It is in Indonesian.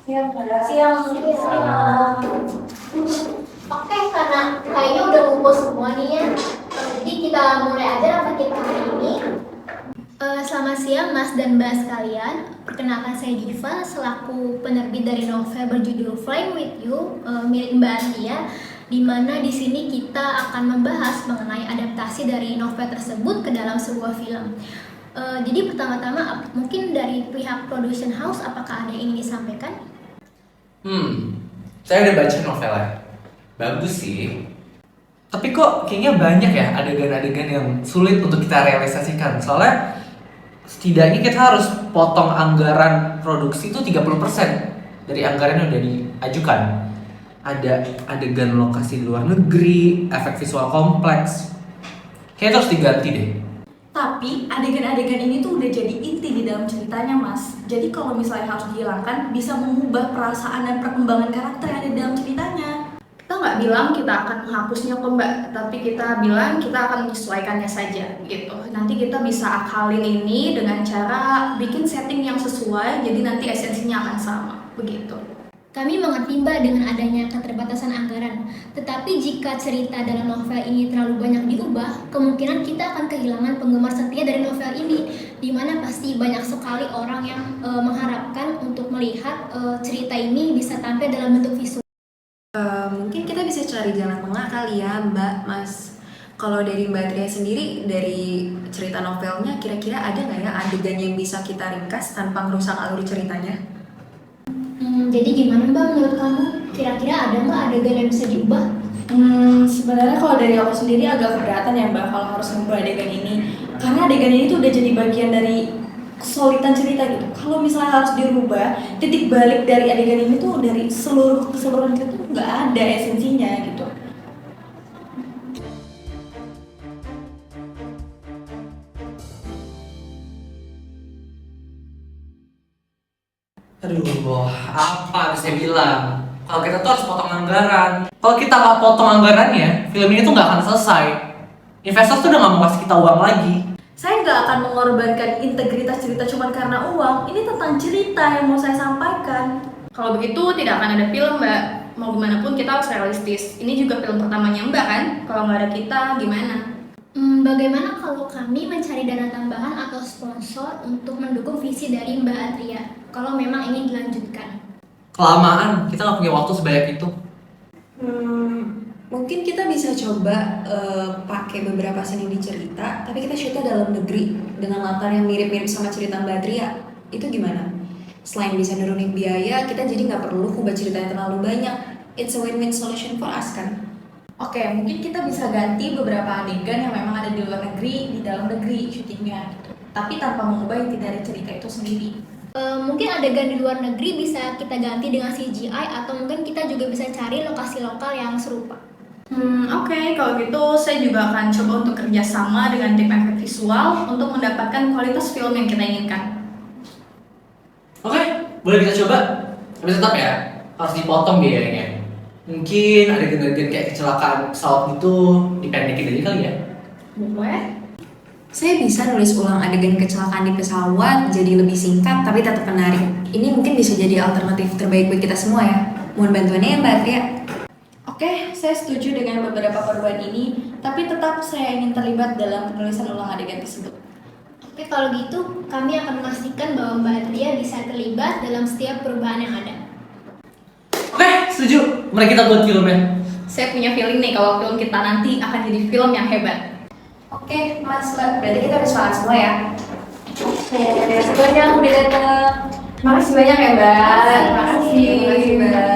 Siang, siang, siang. Oke, karena kayaknya udah ngumpul semua nih ya. Jadi kita mulai aja rapat kita hari ini. Selamat siang Mas dan Mbak sekalian. Perkenalkan saya Diva selaku penerbit dari novel berjudul Flying With You milik Mbak Antia, di mana di sini kita akan membahas mengenai adaptasi dari novel tersebut ke dalam sebuah film. Jadi pertama-tama mungkin dari pihak production house apakah ada yang ingin disampaikan? Saya udah baca novelnya. Bagus sih. Tapi kok kayaknya banyak ya adegan-adegan yang sulit untuk kita realisasikan. Soalnya setidaknya kita harus potong anggaran produksi itu 30% dari anggaran yang udah diajukan. Ada adegan lokasi di luar negeri, efek visual kompleks. Kayaknya terus diganti deh. Tapi adegan-adegan ini tuh udah jadi inti di dalam ceritanya, Mas. Jadi kalau misalnya harus dihilangkan, bisa mengubah perasaan dan perkembangan karakter yang ada di dalam ceritanya. Kita nggak bilang kita akan menghapusnya kok Mbak, tapi kita bilang kita akan menyesuaikannya saja gitu. Nanti kita bisa akalin ini dengan cara bikin setting yang sesuai, jadi nanti esensinya akan sama, begitu. Kami mengerti Mbak dengan adanya keterbatasan anggaran, tetapi jika cerita dalam novel ini terlalu banyak diubah, kemungkinan kita akan kehilangan penggemar setia dari novel ini, di mana pasti banyak sekali orang yang mengharapkan untuk melihat cerita ini bisa tampil dalam bentuk visual. Mungkin kita bisa cari jalan tengah kali ya Mbak, Mas. Kalau dari Mbak Tria sendiri, dari cerita novelnya, kira-kira ada nggak ya adegan yang bisa kita ringkas tanpa merusak alur ceritanya? Jadi gimana Mbak menurut kamu? Kira-kira ada nggak adegan yang bisa diubah? Sebenarnya kalau dari aku sendiri agak keberatan ya Mbak kalau harus mengubah adegan ini. Karena adegan ini tuh udah jadi bagian dari kesulitan cerita gitu. Kalau misalnya harus dirubah, titik balik dari adegan ini tuh dari seluruh keseluruhan cerita tuh nggak ada esensinya gitu. Aduh, apa bisa bilang? Kalau kita tuh harus potong anggaran. Kalau kita nggak potong anggarannya, film ini tuh nggak akan selesai. Investor tuh udah nggak mau kasih kita uang lagi. Saya nggak akan mengorbankan integritas cerita cuma karena uang. Ini tentang cerita yang mau saya sampaikan. Kalau begitu tidak akan ada film Mbak. Mau gimana pun kita harus realistis. Ini juga film pertamanya Mbak kan? Kalau nggak ada kita gimana? Bagaimana kalau kami mencari dana tambahan atau sponsor untuk mendukung visi dari Mbak Atria, kalau memang ingin dilanjutkan? Kelamaan, kita nggak punya waktu sebanyak itu. Mungkin kita bisa coba pakai beberapa seni di cerita, tapi kita shootnya dalam negeri dengan latar yang mirip-mirip sama cerita Mbak Tria. Itu gimana? Selain bisa nurunin biaya, kita jadi nggak perlu ubah ceritanya terlalu banyak. It's a win-win solution for us kan? Oke, mungkin kita bisa ganti beberapa adegan yang memang ada di luar negeri, di dalam negeri syutingnya gitu. Tapi tanpa mengubah inti dari cerita itu sendiri. Mungkin adegan di luar negeri bisa kita ganti dengan CGI atau mungkin kita juga bisa cari lokasi lokal yang serupa. Oke, kalau gitu saya juga akan coba untuk kerjasama dengan tim efek visual untuk mendapatkan kualitas film yang kita inginkan. Oke, boleh kita coba. Tapi tetap ya, harus dipotong biayanya. Mungkin adegan-adegan kayak kecelakaan pesawat gitu dipendekin aja kali ya. Boleh? Saya bisa nulis ulang adegan kecelakaan di pesawat jadi lebih singkat tapi tetap menarik. Ini mungkin bisa jadi alternatif terbaik buat kita semua ya. Mohon bantuannya ya Mbak Tia. Oke, saya setuju dengan beberapa perubahan ini, tapi tetap saya ingin terlibat dalam penulisan ulang adegan tersebut. Oke, kalau gitu kami akan memastikan bahwa Mbak Atria bisa terlibat dalam setiap perubahan yang ada. Oke, setuju. Mari kita buat filmnya. Saya punya feeling nih kalau film kita nanti akan jadi film yang hebat. Oke, Mas Mbak, berarti kita harus semangat semua ya. Sebenarnya aku udah datang. Makasih banyak ya Mbak. Terima kasih Mbak.